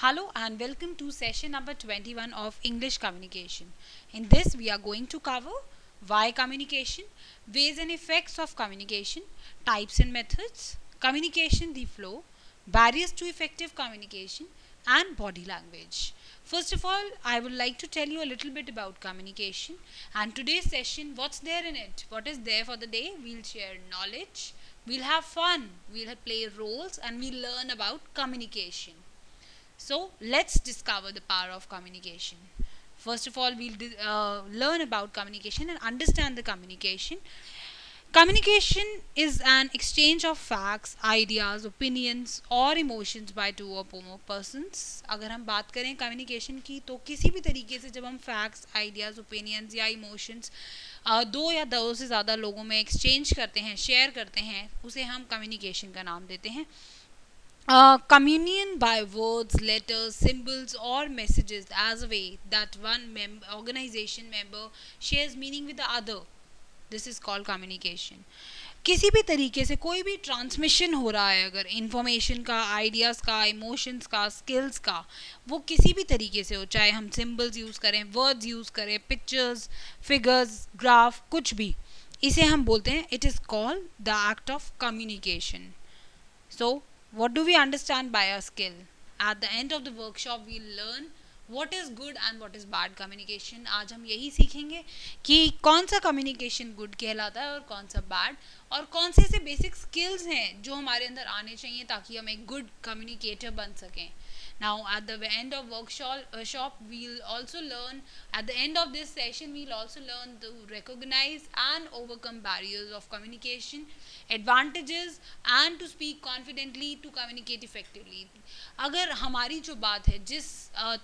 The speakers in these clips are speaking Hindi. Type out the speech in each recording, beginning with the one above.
Hello and welcome to session number 21 of English Communication. In this, we are going to cover why communication, ways and effects of communication, types and methods, communication the flow, barriers to effective communication, and body language. First of all, I would like to tell you a little bit about communication and today's session, what's there in it, what is there for the day. We'll share knowledge, we'll have fun, we'll play roles, and we'll learn about communication. So let's discover the power of communication. First of all, we'll learn about communication and understand the communication. Communication is an exchange of facts, ideas, opinions और emotions by two or more persons. अगर हम बात करें communication की तो किसी भी तरीके से जब हम facts, ideas, opinions या emotions दो या दो से ज़्यादा लोगों में exchange करते हैं, share करते हैं, उसे हम communication का नाम देते हैं. Communion by words, letters, symbols, or messages as a way that one organization member shares meaning with the other. This is called communication. किसी भी तरीके से कोई भी ट्रांसमिशन हो रहा है अगर इंफॉर्मेशन का, आइडियाज़ का, इमोशंस का, स्किल्स का, वो किसी भी तरीके से हो, चाहे हम सिंबल्स यूज़ करें, वर्ड्स यूज़ करें, पिक्चर्स, फिगर्स, ग्राफ, कुछ भी, इसे हम बोलते हैं it is called the act of communication. So, what do we understand by a skill? At the end of the workshop, we'll learn what is good and what is bad communication. आज हम यही सीखेंगे कि कौन सा communication good कहलाता है और कौन सा bad, और कौन से ऐसे basic skills हैं जो हमारे अंदर आने चाहिए ताकि हम एक good communicator बन सकें. Now, at the end of workshop, we'll also learn. At the end of this session, we'll also learn to recognize and overcome barriers of communication, advantages, and to speak confidently, to communicate effectively. अगर हमारी जो बात है, जिस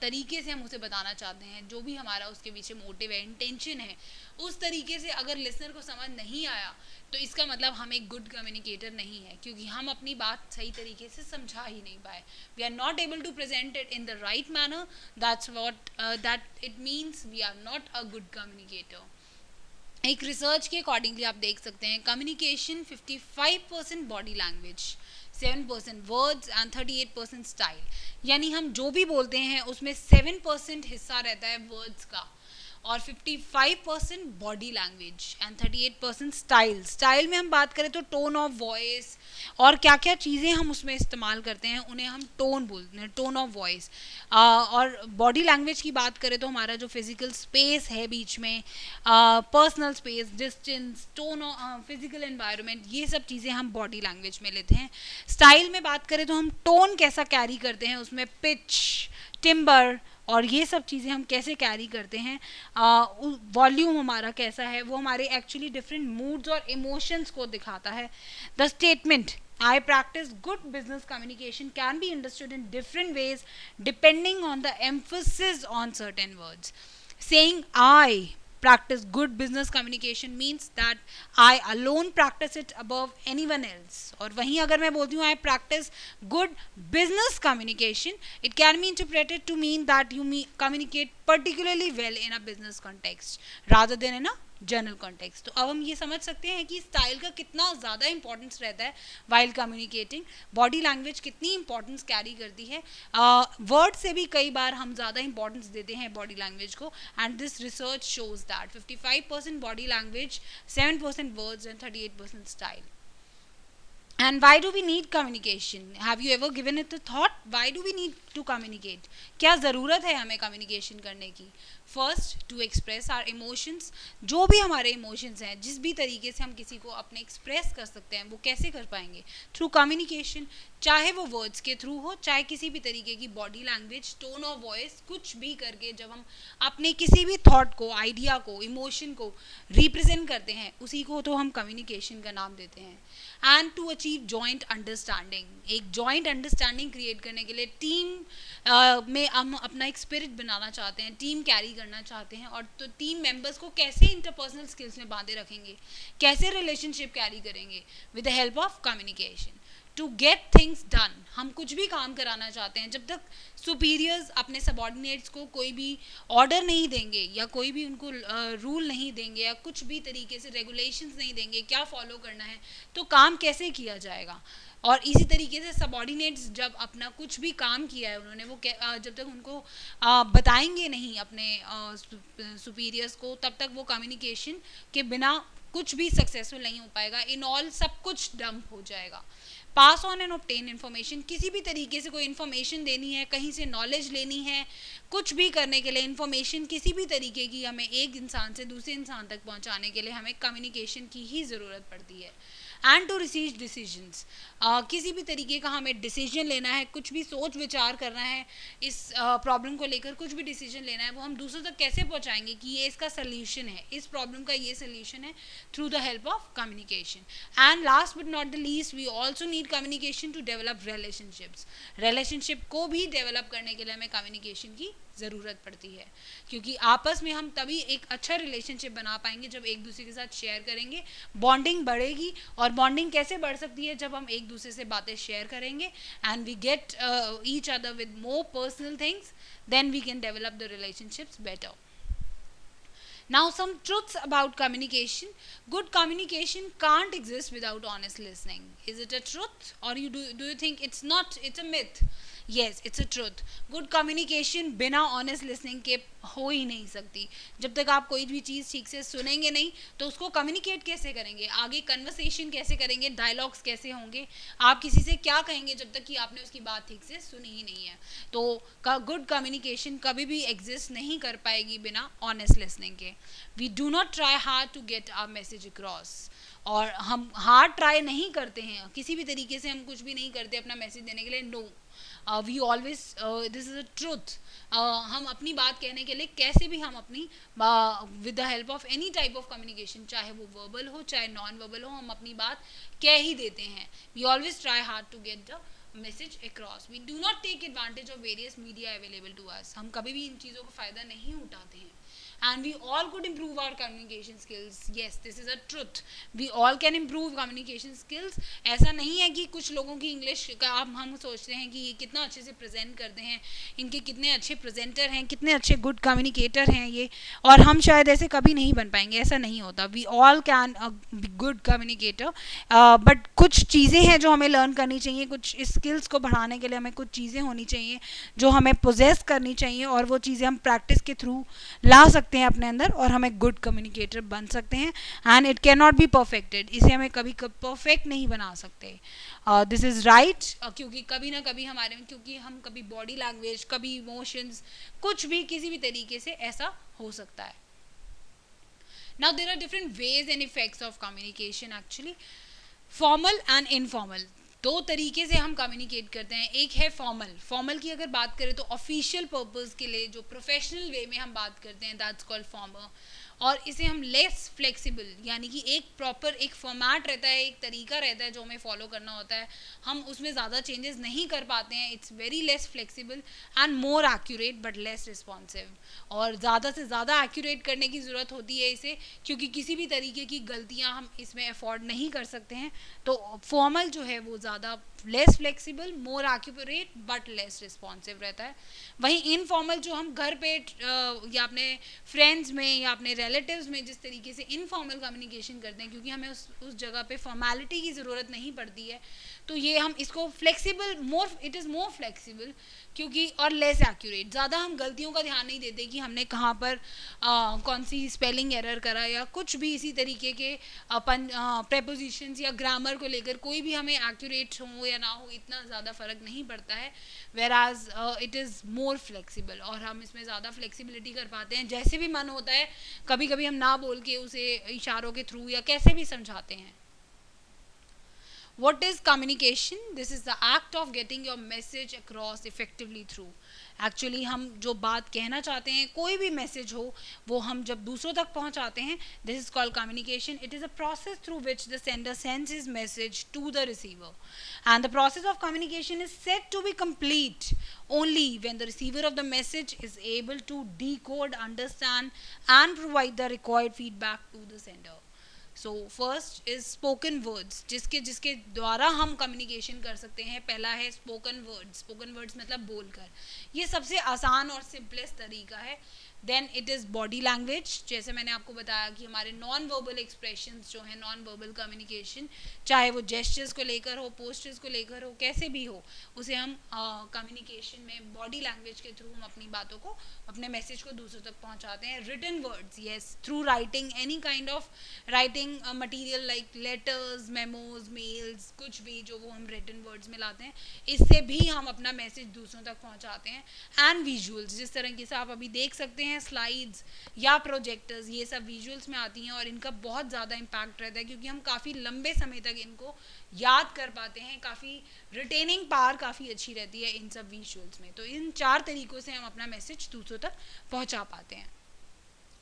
तरीके से हम उसे बताना चाहते हैं, जो भी हमारा उसके पीछे मोटिव है, इंटेंशन है, उस तरीके से अगर लिसनर को समझ नहीं आया तो इसका मतलब हम एक गुड कम्युनिकेटर नहीं है, क्योंकि हम अपनी बात सही तरीके से समझा ही नहीं पाए. We are not able to present it in the right manner. That's what that it means we are not a good communicator. एक रिसर्च के अकॉर्डिंगली आप देख सकते हैं communication 55% body language, 7% words and 38% style. यानी हम जो भी बोलते हैं उसमें 7% हिस्सा रहता है वर्ड्स का और 55% body language and 38% style. Style में हम बात करें तो टोन ऑफ वॉइस और क्या क्या चीज़ें हम उसमें इस्तेमाल करते हैं उन्हें हम टोन बोलते हैं, टोन ऑफ वॉइस. और बॉडी लैंग्वेज की बात करें तो हमारा जो फिजिकल स्पेस है बीच में, personal space, distance, tone, physical environment, ये सब चीज़ें हम बॉडी लैंग्वेज में लेते हैं. स्टाइल में बात करें तो हम टोन कैसा कैरी करते हैं, उसमें पिच, टिम्बर और ये सब चीज़ें हम कैसे कैरी करते हैं, वॉल्यूम हमारा कैसा है, वो हमारे एक्चुअली डिफरेंट मूड्स और इमोशंस को दिखाता है. The statement I practice good business communication can be understood in different ways depending on the emphasis on certain words. Saying I practice good business communication means that I alone practice it above anyone else. और वहीं अगर मैं बोलती हूँ I practice good business communication, it can be interpreted to mean that you communicate particularly well in a business context rather than in a general context. तो अब हम ये समझ सकते हैं कि स्टाइल का कितना ज़्यादा इंपॉर्टेंस रहता है वाइल कम्युनिकेटिंग, बॉडी लैंग्वेज कितनी इंपॉर्टेंस कैरी करती है. वर्ड से भी कई बार हम ज़्यादा इंपॉर्टेंस देते हैं बॉडी लैंग्वेज को, and this research shows that 55% body language, 7% words and 38% style. And why do we need communication? Have you ever given it a thought? Why do we need to communicate? क्या ज़रूरत है हमें communication करने की? First, to express our emotions. जो भी हमारे emotions हैं, जिस भी तरीके से हम किसी को अपने express कर सकते हैं, वो कैसे कर पाएंगे? Through communication. चाहे वो वर्ड्स के थ्रू हो, चाहे किसी भी तरीके की body language, tone of voice, कुछ भी करके जब हम अपने किसी भी थॉट को, आइडिया को, इमोशन को रिप्रेजेंट करते हैं, उसी को तो हम कम्युनिकेशन का नाम देते हैं. And to achieve joint understanding, एक जॉइंट अंडरस्टैंडिंग क्रिएट करने के लिए टीम में हम अपना एक स्पिरिट बनाना चाहते हैं, टीम कैरी करना चाहते हैं, और तो टीम मेंबर्स को कैसे इंटरपर्सनल स्किल्स में बांधे रखेंगे, कैसे रिलेशनशिप कैरी करेंगे with the help of communication. To get things done, हम कुछ भी काम कराना चाहते हैं, जब तक सुपीरियर्स अपने सबॉर्डिनेट्स को कोई भी ऑर्डर नहीं देंगे या कोई भी उनको रूल नहीं देंगे या कुछ भी तरीके से रेगुलेशंस नहीं देंगे क्या फॉलो करना है, तो काम कैसे किया जाएगा. और इसी तरीके से सबॉर्डिनेट्स जब अपना कुछ भी काम किया है उन्होंने, वो जब तक उनको बताएंगे नहीं अपने सुपीरियर्स को, तब तक वो कम्युनिकेशन के बिना कुछ भी सक्सेसफुल नहीं हो पाएगा। इन ऑल सब कुछ डंप हो जाएगा। Pass on and obtain information, किसी भी तरीके से कोई इन्फॉर्मेशन देनी है, कहीं से नॉलेज लेनी है, कुछ भी करने के लिए इन्फॉर्मेशन किसी भी तरीके की हमें एक इंसान से दूसरे इंसान तक पहुंचाने के लिए हमें कम्युनिकेशन की ही ज़रूरत पड़ती है। एंड टू रिसीव डिसीजंस, किसी भी तरीके का हमें डिसीजन लेना है, कुछ भी सोच विचार करना है, इस प्रॉब्लम को लेकर कुछ भी डिसीजन लेना है, वो हम दूसरों तक कैसे पहुंचाएंगे कि ये इसका सोल्यूशन है, इस प्रॉब्लम का ये सोल्यूशन है, through the help of communication. And last but not the least, we also need communication to develop relationships. Relationship को भी डेवलप करने के लिए हमें कम्युनिकेशन की ज़रूरत पड़ती है, क्योंकि आपस में हम तभी एक अच्छा रिलेशनशिप बना पाएंगे जब एक दूसरे के साथ शेयर करेंगे, बॉन्डिंग बढ़ेगी। और बॉन्डिंग कैसे बढ़ सकती है, जब हम एक दूसरे से बातें शेयर करेंगे and we get each other with more personal things, then we can develop the relationships better. Now some truths about communication. Good communication can't exist without honest listening. Is it a truth, or do you think it's not, it's a myth? Yes, it's a truth. Good communication बिना honest listening के हो ही नहीं सकती। जब तक आप कोई भी चीज़ ठीक से सुनेंगे नहीं तो उसको communicate कैसे करेंगे, आगे conversation कैसे करेंगे, dialogues कैसे होंगे, आप किसी से क्या कहेंगे जब तक कि आपने उसकी बात ठीक से सुनी ही नहीं है। तो good communication कभी भी exist नहीं कर पाएगी बिना honest listening के। We do not try hard to get our message across. और हम हार्ड ट्राई नहीं करते हैं, किसी भी तरीके से हम कुछ भी नहीं करते अपना मैसेज देने के लिए। No, we always, this is a truth, हम अपनी बात कहने के लिए कैसे भी हम अपनी with the help of any type of communication, चाहे वो वर्बल हो चाहे नॉन वर्बल हो, हम अपनी बात कह ही देते हैं। We always try hard to get the message across. We do not take advantage of various media available to us. हम कभी भी इन चीज़ों का फ़ायदा नहीं उठाते हैं। And we all could improve our communication skills. Yes, this is a truth. We all can improve communication skills. ऐसा नहीं है कि कुछ लोगों की इंग्लिश का हम सोचते हैं कि ये कितना अच्छे से प्रेजेंट करते हैं, इनके कितने अच्छे प्रेजेंटर हैं, कितने अच्छे गुड कम्युनिकेटर हैं ये, और हम शायद ऐसे कभी नहीं बन पाएंगे। ऐसा नहीं होता। We all can be good communicator, but कुछ चीज़ें हैं जो हमें लर्न करनी चाहिए, कुछ स्किल्स को बढ़ाने के लिए हमें कुछ चीज़ें होनी चाहिए जो हमें पोजेस करनी चाहिए, और वो चीज़ें हम प्रैक्टिस के थ्रू ला सकते हैं अपने अंदर, और हमें गुड कम्युनिकेटर बन सकते हैं। And it can not be perfected, इसे हमें कभी परफेक्ट नहीं बना सकते। दिस इज़ राइट, क्योंकि कभी ना कभी हमारे में, क्योंकि हम कभी बॉडी लैंग्वेज, कभी इमोशंस, कुछ भी किसी भी तरीके से ऐसा हो सकता है। Now there are different ways and effects of communication actually, formal and informal. दो तरीके से हम कम्युनिकेट करते हैं। एक है फॉर्मल की अगर बात करें तो ऑफिशियल पर्पस के लिए जो प्रोफेशनल वे में हम बात करते हैं, दैट्स कॉल्ड फॉर्मल। और इसे हम लेस फ्लेक्सिबल, यानी कि एक प्रॉपर एक फॉर्मेट रहता है, एक तरीका रहता है जो हमें फॉलो करना होता है, हम उसमें ज़्यादा चेंजेस नहीं कर पाते हैं। It's very less flexible and more accurate but less responsive. और ज़्यादा से ज़्यादा एक्यूरेट करने की ज़रूरत होती है इसे, क्योंकि किसी भी तरीके की गलतियाँ हम इसमें अफोर्ड नहीं कर सकते हैं। तो फॉर्मल जो है वो ज़्यादा less flexible, more accurate but less responsive रहता है। वहीं इनफॉर्मल जो हम घर पे या अपने फ्रेंड्स में या अपने रिलेटिव्स में जिस तरीके से इनफॉर्मल कम्युनिकेशन करते हैं, क्योंकि हमें उस जगह पे फॉर्मेलिटी की ज़रूरत नहीं पड़ती है, तो ये हम इसको flexible, more it is more flexible, क्योंकि और लेस एक्यूरेट। ज़्यादा हम गलतियों का ध्यान नहीं देते कि हमने कहाँ पर कौन सी स्पेलिंग एरर करा या कुछ भी इसी तरीके के प्रेपोजिशंस या ग्रामर को लेकर कोई भी हमें एक्यूरेट हो या ना हो, इतना ज़्यादा फ़र्क नहीं पड़ता है। Whereas it is more flexible, और हम इसमें ज़्यादा फ्लेक्सिबिलिटी कर पाते हैं। जैसे भी मन होता है, कभी कभी हम ना बोल के उसे इशारों के थ्रू या कैसे भी समझाते हैं। What is communication? This is the act of getting your message across effectively through. Actually हम जो बात कहना चाहते हैं, कोई भी मैसेज हो, वो हम जब दूसरों तक पहुंचाते हैं, this is called communication. It is a process through which the sender sends his message to the receiver. And the process of communication is said to be complete only when the receiver of the message is able to decode, understand and provide the required feedback to the sender. So first is spoken words, जिसके द्वारा हम कम्युनिकेशन कर सकते हैं। पहला है स्पोकन वर्ड्स। स्पोकन वर्ड्स मतलब बोलकर। ये सबसे आसान और सिंपलेस्ट तरीका है। Then it is body language, जैसे मैंने आपको बताया कि हमारे नॉन वर्बल एक्सप्रेशंस जो है, नॉन वर्बल कम्युनिकेशन, चाहे वो जेस्चर्स को लेकर हो, पोस्टर्स को लेकर हो, कैसे भी हो, उसे हम कम्युनिकेशन में बॉडी लैंग्वेज के थ्रू हम अपनी बातों को, अपने मैसेज को दूसरों तक पहुंचाते हैं. Written words, yes, through writing, any kind of writing material like letters, memos, mails, कुछ भी जो वो हम रिटन वर्ड्स में लाते हैं, इससे भी हम अपना मैसेज दूसरों तक पहुंचाते हैं. एंड विजुअल्स, जिस तरह से आप अभी देख सकते हैं स्लाइड्स या प्रोजेक्टर्स, ये सब विजुअल्स में आती हैं और इनका बहुत ज़्यादा इम्पैक्ट रहता है क्योंकि हम काफ़ी लंबे समय तक इनको याद कर पाते हैं, काफ़ी रिटेनिंग पावर काफ़ी अच्छी रहती है इन सब विजुअल्स में. तो इन 4 तरीक़ों से हम अपना मैसेज दूसरों तक पहुंचा पाते हैं.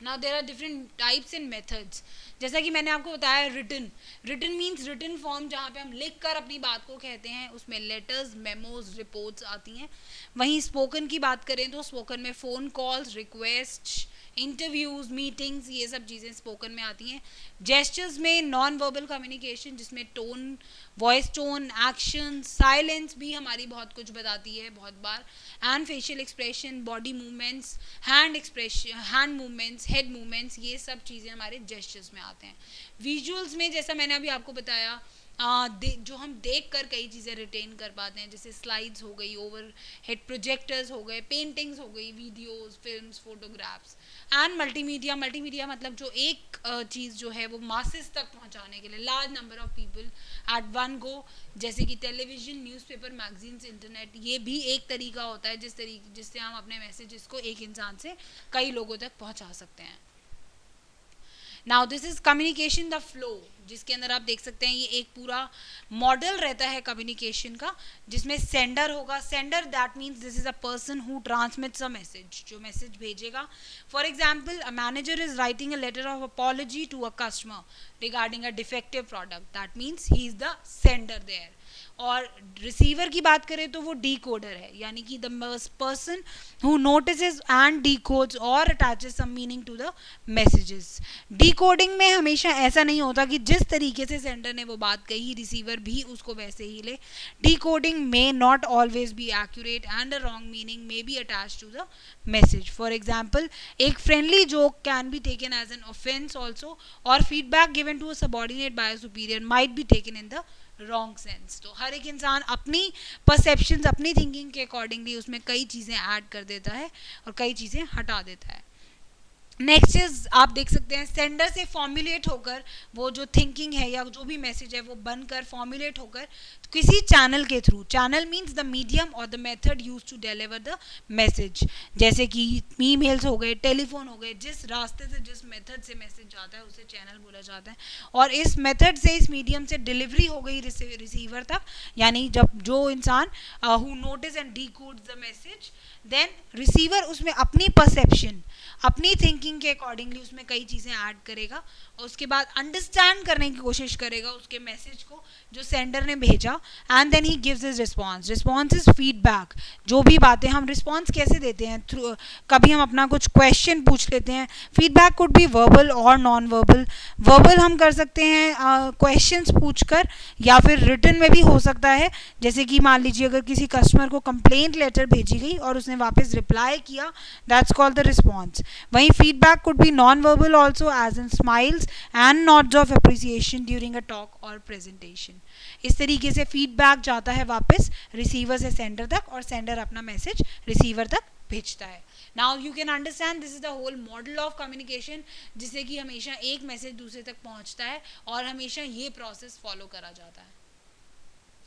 Now there are different types and methods. जैसा कि मैंने आपको बताया, रिटन मीन्स रिटन फॉर्म, जहाँ पे हम लिख कर अपनी बात को कहते हैं, उसमें लेटर्स, मेमोज, रिपोर्ट्स आती हैं. वहीं स्पोकन की बात करें तो स्पोकन में phone calls, request, interviews, meetings, ये सब चीज़ें स्पोकन में आती हैं. जेस्चर्स में नॉन वर्बल कम्युनिकेशन, जिसमें tone, voice tone, action, silence भी हमारी बहुत कुछ बताती है बहुत बार. And facial expression, body movements, hand expression, hand movements, head movements, ये सब चीज़ें हमारे जेस्चर्स में आते हैं. विजुअल्स में जैसा मैंने अभी आपको बताया, जो हम देख कर कई चीज़ें रिटेन कर पाते हैं, जैसे स्लाइड्स हो गई, ओवर हेड प्रोजेक्टर्स हो गए, पेंटिंग्स हो गई, videos, films, photographs. And multimedia, multimedia मतलब जो एक चीज़ जो है वो मासेस तक पहुंचाने के लिए, large number of people at one go, जैसे कि टेलीविज़न, न्यूज़पेपर, मैगजीन्स, इंटरनेट, ये भी एक तरीका होता है जिससे हम अपने मैसेजेस को एक इंसान से कई लोगों तक पहुंचा सकते हैं. Now this is communication the flow, जिसके अंदर आप देख सकते हैं ये एक पूरा मॉडल रहता है कम्युनिकेशन का, जिसमें सेंडर होगा. Sender that means this is a person who transmits a message, जो मैसेज भेजेगा. For example, a manager is writing a letter of apology to a customer regarding a defective product, that means he is the sender there. और रिसीवर की बात करें तो वो डीकोडर है, यानी कि the person who notices and decodes और attaches some meaning to the messages. Decoding में हमेशा ऐसा नहीं होता कि जिस तरीके से सेंडर ने वो बात कही रिसीवर भी उसको वैसे ही ले. Decoding may not always be accurate and a wrong meaning may be attach to the message. For example, एक friendly joke can be taken as an offence also, और feedback given to a subordinate by a superior might be taken in the wrong sense. तो हर एक इंसान अपनी परसेप्शंस, अपनी थिंकिंग के अकॉर्डिंगली उसमें कई चीज़ें ऐड कर देता है और कई चीज़ें हटा देता है. नेक्स्ट इज, आप देख सकते हैं सेंडर से फॉर्मुलेट होकर वो जो थिंकिंग है या जो भी मैसेज है वो बनकर फॉर्मुलेट होकर किसी चैनल के through, channel means the medium और the method use to deliver the message, जैसे कि ईमेल्स हो गए, टेलीफोन हो गए, जिस रास्ते से, जिस मेथड से मैसेज जाता है उसे चैनल बोला जाता है. और इस मेथड से, इस मीडियम से डिलीवरी हो गई रिसीवर तक, यानी जब जो इंसान who notice and decodes the message, then receiver उसमें अपनी परसेप्शन, अपनी थिंकिंग के अकॉर्डिंगली उसमें कई चीज़ें ऐड करेगा और उसके बाद अंडरस्टैंड करने की कोशिश करेगा उसके मैसेज को जो सेंडर ने भेजा. And then he gives his response. Response is feedback. जो भी बातें हम रिस्पॉन्स कैसे देते हैं, थ्रू कभी हम अपना कुछ क्वेश्चन पूछ लेते हैं. फीडबैक कुड बी वर्बल और नॉन वर्बल. वर्बल हम कर सकते हैं क्वेश्चंस पूछकर, या फिर रिटन में भी हो सकता है, जैसे कि मान लीजिए अगर किसी कस्टमर को कंप्लेंट लेटर भेजी गई और उसने वापस रिप्लाई किया, दैट्स कॉल्ड द रिस्पॉन्स. वहीं feedback could be non verbal also, as in smiles and nods of appreciation during a talk और प्रेजेंटेशन. इस तरीके से फीडबैक जाता है वापस रिसीवर से सेंडर तक और सेंडर अपना मैसेज रिसीवर तक भेजता है. Now you can understand this is the whole model of communication, जिससे कि हमेशा एक मैसेज दूसरे तक पहुंचता है और हमेशा ये प्रोसेस फॉलो करा जाता है.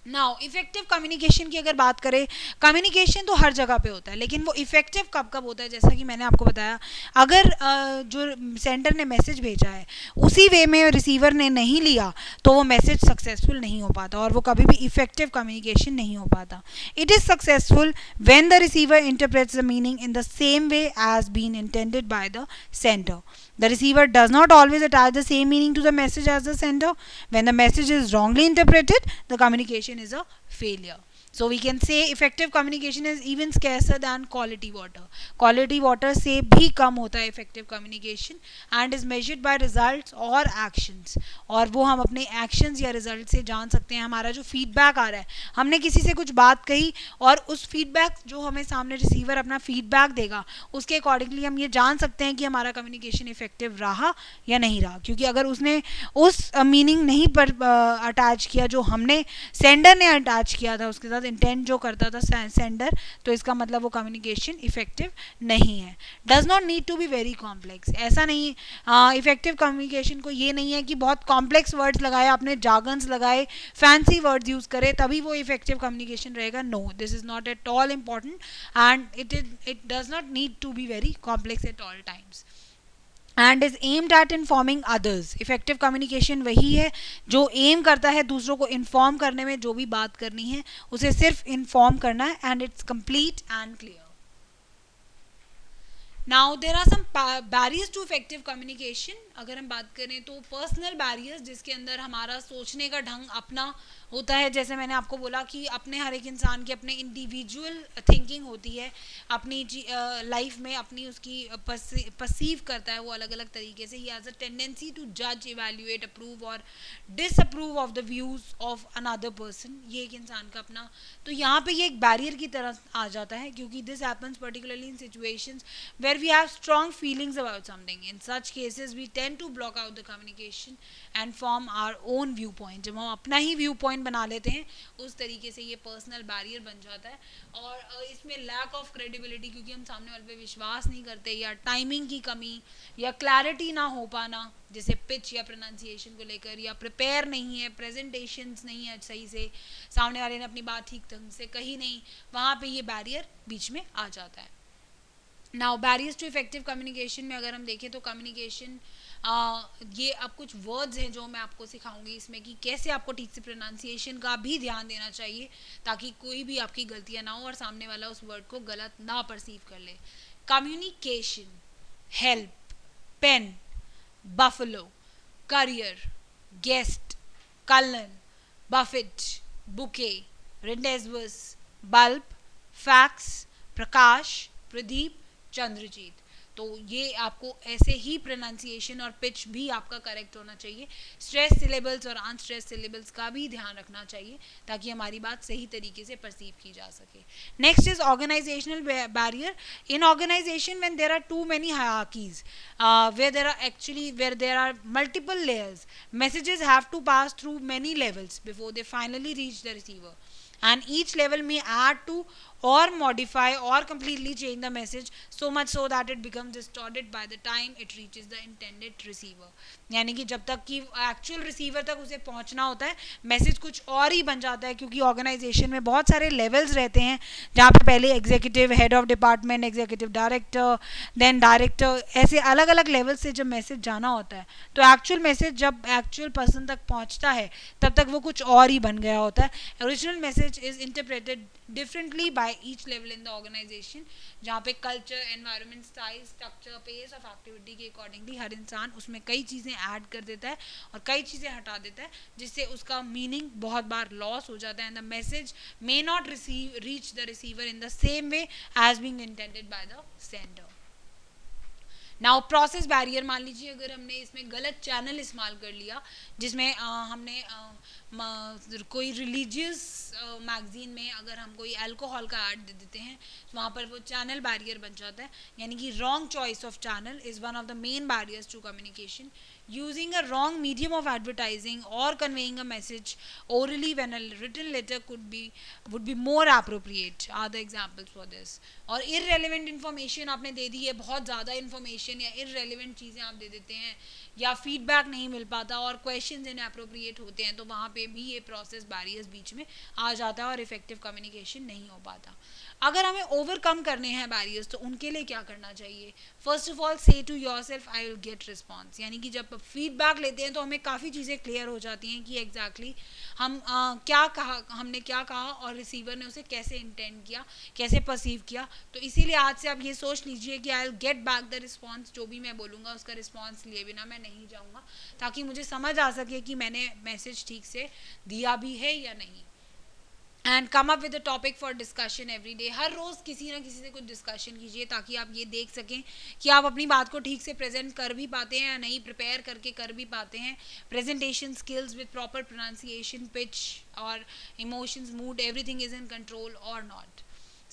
नाउ इफेक्टिव कम्युनिकेशन की अगर बात करें, कम्युनिकेशन तो हर जगह पे होता है, लेकिन वो इफेक्टिव कब कब होता है, जैसा कि मैंने आपको बताया, अगर जो सेंडर ने मैसेज भेजा है उसी वे में रिसीवर ने नहीं लिया तो वो मैसेज सक्सेसफुल नहीं हो पाता और वो कभी भी इफेक्टिव कम्युनिकेशन नहीं हो पाता. It is successful when the receiver interprets the meaning in the same way as been intended by the sender. The receiver does not always attach the same meaning to the message as the sender. When the message is wrongly interpreted, the communication is a failure. So we can say effective communication is even scarcer than quality water. Quality water से भी कम होता है effective communication and is measured by results और actions. और वो हम अपने actions या results से जान सकते हैं. हमारा जो feedback आ रहा है, हमने किसी से कुछ बात कही और उस feedback जो हमें सामने receiver अपना feedback देगा, उसके accordingly हम ये जान सकते हैं कि हमारा communication effective रहा या नहीं रहा. क्योंकि अगर उसने उस meaning नहीं पर attach किया जो हमने sender ने attach किया था उसके साथ इंटेंट जो करता था सेंडर, तो इसका मतलब वो कम्युनिकेशन इफेक्टिव नहीं है. Does not need to be very complex. ऐसा नहीं, इफेक्टिव कम्युनिकेशन को ये नहीं है कि बहुत कॉम्प्लेक्स वर्ड्स लगाए, आपने जार्गन्स लगाए, फैंसी वर्ड्स यूज करे तभी वो इफेक्टिव कम्युनिकेशन रहेगा. No, this is not at all important and it does not need to be very complex at all times and is aimed at informing others. Effective communication वही है जो एम करता है दूसरों को इन्फॉर्म करने में. जो भी बात करनी है उसे सिर्फ इन्फॉर्म करना है and it's complete and clear. Now there are some barriers to effective communication. अगर हम बात करें तो पर्सनल बैरियर्स, जिसके अंदर हमारा सोचने का ढंग अपना होता है. जैसे मैंने आपको बोला कि अपने हर एक इंसान की अपने इंडिविजुअल थिंकिंग होती है, अपनी लाइफ में अपनी उसकी परसीव करता है वो अलग अलग तरीके से. He has a tendency to जज, इवैल्यूएट, अप्रूव और disapprove of the views of another person. ये एक इंसान का अपना, तो यहाँ पे ये एक बैरियर की तरह आ जाता है क्योंकि this happens particularly in situations where we have strong feelings about something. In such cases we tend to block out the communication and form our own viewpoint. जब हम अपना ही व्यू पॉइंट बना लेते हैं उस तरीके से ये पर्सनल बैरियर बन जाता है. और इसमें लैक ऑफ क्रेडिबिलिटी, क्योंकि हम सामने वाले पे विश्वास नहीं करते, या टाइमिंग की कमी, या क्लैरिटी ना हो पाना, जैसे पिच या प्रोनाउंसिएशन को लेकर, या प्रिपेयर नहीं है, प्रेजेंटेशंस नहीं है सही से, सामने वाले ने अपनी बात ठीक ढंग से कही नहीं, वहाँ पे ये बैरियर बीच में आ जाता है. Now barriers to effective communication में अगर हम देखें तो कम्युनिकेशन, ये अब कुछ वर्ड्स हैं जो मैं आपको सिखाऊंगी इसमें कि कैसे आपको ठीक से प्रोनाउंसिएशन का भी ध्यान देना चाहिए ताकि कोई भी आपकी गलतियां ना हो और सामने वाला उस वर्ड को गलत ना परसीव कर ले. Communication, help, pen, buffalo, career, guest, colon, buffet, bouquet, rendezvous, bulb, fax, Prakash, Pradeep, Chandrajeet. तो ये आपको ऐसे ही प्रोनाउंसिएशन और पिच भी आपका करेक्ट होना चाहिए. स्ट्रेस सिलेबल्स और अनस्ट्रेस सिलेबल्स का भी ध्यान रखना चाहिए ताकि हमारी बात सही तरीके से परसीव की जा सके. Next is organizational barrier. In organization when there are too many hierarchies, where there are multiple layers, messages have to pass through many levels before they finally reach the receiver, and each level may add to or modify or completely change the message so much so that it becomes distorted by the time it reaches the intended receiver. यानी कि जब तक कि एक्चुअल रिसीवर तक उसे पहुंचना होता है मैसेज कुछ और ही बन जाता है, क्योंकि ऑर्गेनाइजेशन में बहुत सारे लेवल्स रहते हैं जहाँ पे पहले executive, head of department, executive director, then director, ऐसे अलग अलग लेवल से जब मैसेज जाना होता है तो एक्चुअल मैसेज जब एक्चुअल पर्सन तक पहुंचता है तब तक वो कुछ और ही बन गया होता है. Original message is interpreted differently by each level in the organization, जहाँ पे culture, environment, size, structure, pace of activity के अकॉर्डिंगली हर इंसान उसमें कई चीज़ें ऐड कर देता है और कई चीज़ें हटा देता है जिससे उसका मीनिंग बहुत बार लॉस हो जाता है and the message may not reach the receiver in the same way as being intended by the sender. Now process barrier, मान लीजिए अगर हमने इसमें गलत चैनल इस्तेमाल कर लिया जिसमें हमने कोई रिलीजियस मैगजीन में अगर हम कोई अल्कोहल का ऐड दे देते हैं तो वहाँ पर वो चैनल बैरियर बन जाता है. यानी कि wrong choice of channel is one of the main barriers to communication. Using a wrong medium of advertising or conveying a message orally when a written letter would be more appropriate are the examples for this. और irrelevant information आपने दे दी है, बहुत ज़्यादा information या irrelevant चीज़ें आप दे देते हैं या feedback नहीं मिल पाता और questions inappropriate होते हैं तो वहाँ पे भी ये process barriers बीच में आ जाता है और effective communication नहीं हो पाता. अगर हमें ओवरकम करने हैं बैरियर्स तो उनके लिए क्या करना चाहिए? First of all say to yourself I will get response. यानी कि जब फीडबैक लेते हैं तो हमें काफ़ी चीज़ें क्लियर हो जाती हैं कि एग्जैक्टली हम क्या कहा, हमने क्या कहा और रिसीवर ने उसे कैसे इंटेंड किया, कैसे परसीव किया. तो इसीलिए आज से आप ये सोच लीजिए कि आई will get back the response. जो भी मैं बोलूँगा उसका रिस्पॉन्स लिए बिना मैं नहीं जाऊँगा ताकि मुझे समझ आ सके कि मैंने मैसेज ठीक से दिया भी है या नहीं. And come up with a topic for discussion every day. हर रोज़ किसी ना किसी से कुछ डिस्कशन कीजिए ताकि आप ये देख सकें कि आप अपनी बात को ठीक से प्रेजेंट कर भी पाते हैं या नहीं, प्रिपेयर करके कर भी पाते हैं. Presentation skills with proper pronunciation, pitch और emotions, mood, everything is in control और not.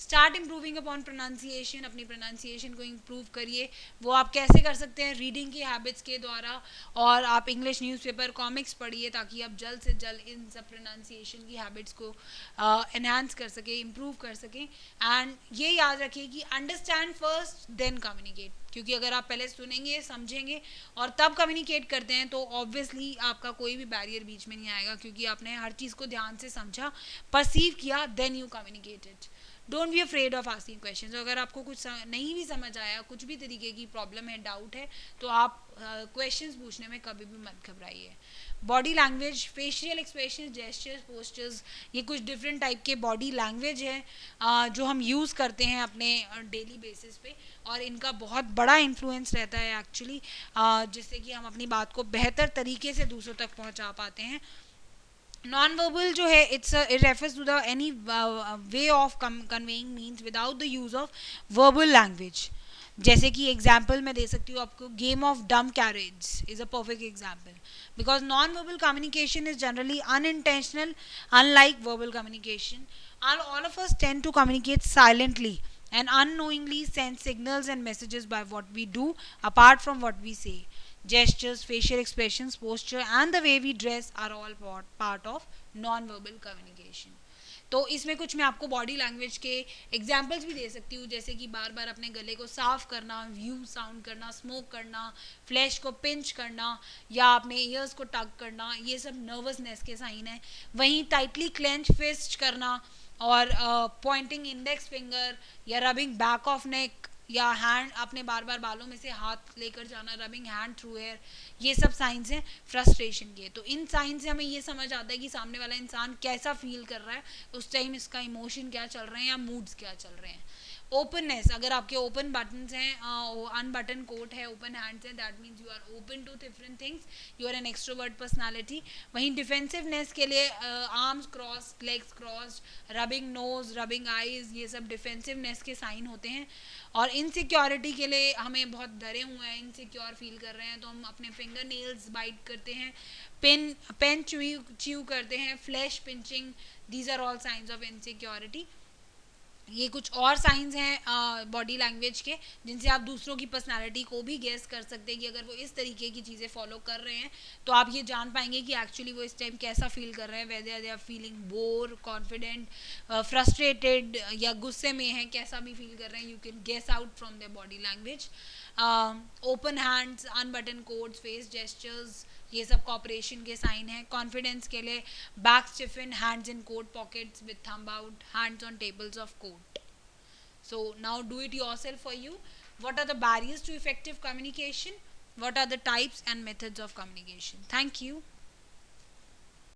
Start improving upon pronunciation. अपनी प्रोनाउंसिएशन को इम्प्रूव करिए. वो आप कैसे कर सकते हैं? रीडिंग की हैबिट्स के द्वारा, और आप इंग्लिश न्यूज़पेपर, कॉमिक्स पढ़िए ताकि आप जल्द से जल्द इन सब प्रोनाउंसिएशन की हैबिट्स को एनहांस कर सकें, इम्प्रूव कर सकें. एंड ये याद रखिए कि अंडरस्टैंड फर्स्ट देन कम्युनिकेट, क्योंकि अगर आप पहले सुनेंगे, समझेंगे और तब कम्युनिकेट करते हैं तो ऑब्वियसली आपका कोई भी बैरियर बीच में नहीं आएगा, क्योंकि आपने हर चीज़ को ध्यान से समझा, परसीव किया, then you communicated. Don't be afraid of asking question. अगर आपको कुछ नहीं भी समझ आया, कुछ भी तरीके की प्रॉब्लम है, डाउट है, तो आप क्वेश्चंस पूछने में कभी भी मत घबराइए. Body language, facial expression, gestures, postures, ये कुछ डिफरेंट टाइप के बॉडी लैंग्वेज है जो हम यूज़ करते हैं अपने डेली बेसिस पे, और इनका बहुत बड़ा इन्फ्लुएंस रहता है एक्चुअली, जिससे कि हम अपनी बात को बेहतर तरीके से दूसरों तक पहुंचा पाते हैं. नॉन वर्बल जो है, it refers to the any way of conveying means without the use of verbal language. जैसे कि एग्जाम्पल मैं दे सकती हूँ आपको, game of dumb charades is a perfect example, because non verbal communication is generally unintentional, unlike verbal communication. All of us tend to communicate silently and unknowingly send signals and messages by what we do apart from what we say. Gestures, facial expressions, posture and the way we dress are all part of non-verbal communication. तो इसमें कुछ मैं आपको बॉडी लैंग्वेज के एग्जाम्पल्स भी दे सकती हूँ, जैसे कि बार बार अपने गले को साफ करना, व्यू साउंड करना, स्मोक करना, फ्लैश को पिंच करना, या अपने ईयर्स को टग करना, ये सब नर्वसनेस के साइन है. वहीं टाइटली क्लेंच फिस्ट करना और पॉइंटिंग इंडेक्स फिंगर या रबिंग बैक ऑफ नेक या हैंड, अपने बार बार बालों में से हाथ लेकर जाना, रबिंग हैंड थ्रू हेयर, ये सब साइंस हैं फ्रस्ट्रेशन के. तो इन साइंस से हमें ये समझ आता है कि सामने वाला इंसान कैसा फील कर रहा है उस टाइम, इसका इमोशन क्या चल रहे हैं या मूड्स क्या चल रहे हैं. ओपननेस, अगर आपके ओपन बटन्स हैं, अनबटन कोट है, ओपन हैंड्स हैं, that means you are open to different things, you are an extrovert personality. वहीं डिफेंसिवनेस के लिए arms cross, legs cross, rubbing nose, rubbing eyes, ये सब डिफेंसिवनेस के साइन होते हैं. और इनसिक्योरिटी के लिए, हमें बहुत डरे हुए हैं, इनसिक्योर फील कर रहे हैं, तो हम अपने फिंगर नेल्स बाइट करते हैं, पेन च्यू करते हैं, flesh pinching, these are all signs of insecurity. ये कुछ और साइंस हैं बॉडी लैंग्वेज के, जिनसे आप दूसरों की पर्सनालिटी को भी गेस कर सकते हैं कि अगर वो इस तरीके की चीज़ें फॉलो कर रहे हैं तो आप ये जान पाएंगे कि एक्चुअली वो इस टाइम कैसा फील कर रहे हैं, whether they are feeling bore, confident, frustrated या गुस्से में हैं, कैसा भी फील कर रहे हैं, you can guess out from their body language. Open hands, unbutton coats, face gestures, ये सब कॉपरेशन के साइन है. कॉन्फिडेंस के लिए back stiffen, hands in coat pockets with thumb out, hands on tables of coat. So now do it yourself for you. What are the barriers to effective communication? What are the types and methods of communication? Thank you.